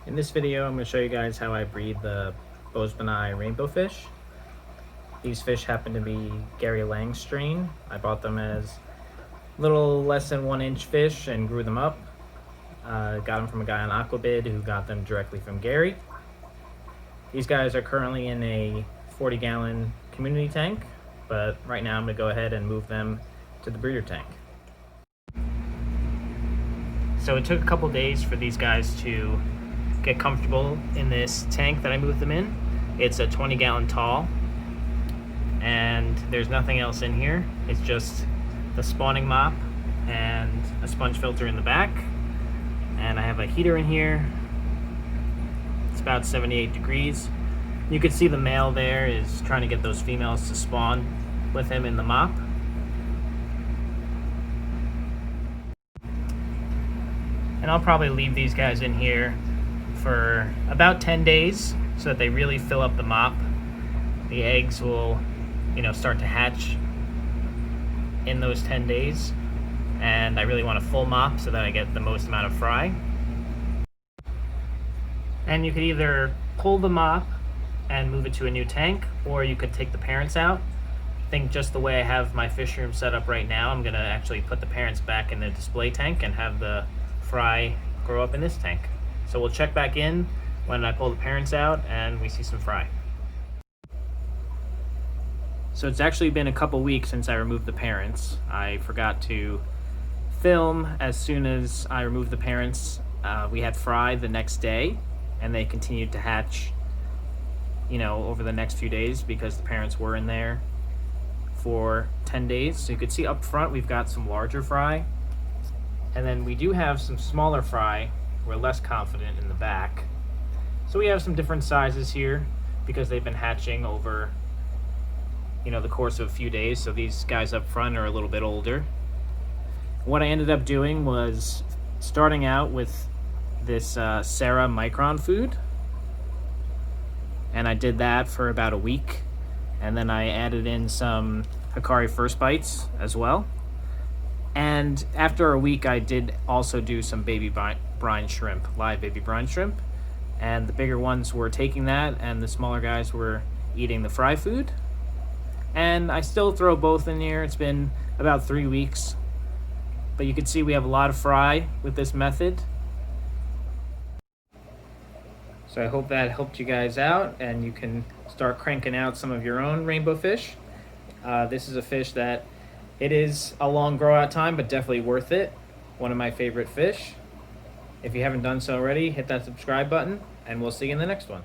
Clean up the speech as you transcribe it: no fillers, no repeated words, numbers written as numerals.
In this video, I'm going to show you guys how I breed the Boesemani rainbowfish. These fish happen to be Gary Lange strain. I bought them as little less than 1 inch fish and grew them up. Got them from a guy on Aquabid who got them directly from Gary. These guys are currently in a 40-gallon community tank, but right now I'm going to go ahead and move them to the breeder tank. So it took a couple days for these guys to get comfortable in this tank that I moved them in. It's a 20-gallon tall, and there's nothing else in here. It's just the spawning mop and a sponge filter in the back, and I have a heater in here. It's about 78 degrees. You can see the male there is trying to get those females to spawn with him in the mop. And I'll probably leave these guys in here for about 10 days so that they really fill up the mop. The eggs will, start to hatch in those 10 days. And I really want a full mop so that I get the most amount of fry. And you could either pull the mop and move it to a new tank, or you could take the parents out. I think just the way I have my fish room set up right now, I'm gonna actually put the parents back in the display tank and have the fry grow up in this tank. So we'll check back in when I pull the parents out and we see some fry. So it's actually been a couple weeks since I removed the parents. I forgot to film as soon as I removed the parents. We had fry the next day, and they continued to hatch over the next few days because the parents were in there for 10 days. So you could see up front we've got some larger fry, and then we do have some smaller fry. We're less confident in the back. So we have some different sizes here because they've been hatching over the course of a few days. So these guys up front are a little bit older. What I ended up doing was starting out with this Sarah Micron food, and I did that for about a week, and then I added in some Hikari First Bites as well. And after a week, I did also do some baby brine shrimp, live baby brine shrimp, and the bigger ones were taking that, and the smaller guys were eating the fry food. And I still throw both in here. It's been about 3 weeks, but you can see we have a lot of fry with this method. So I hope that helped you guys out, and you can start cranking out some of your own rainbow fish. This is a fish that it is a long grow out time, but definitely worth it. One of my favorite fish. If you haven't done so already, hit that subscribe button, and we'll see you in the next one.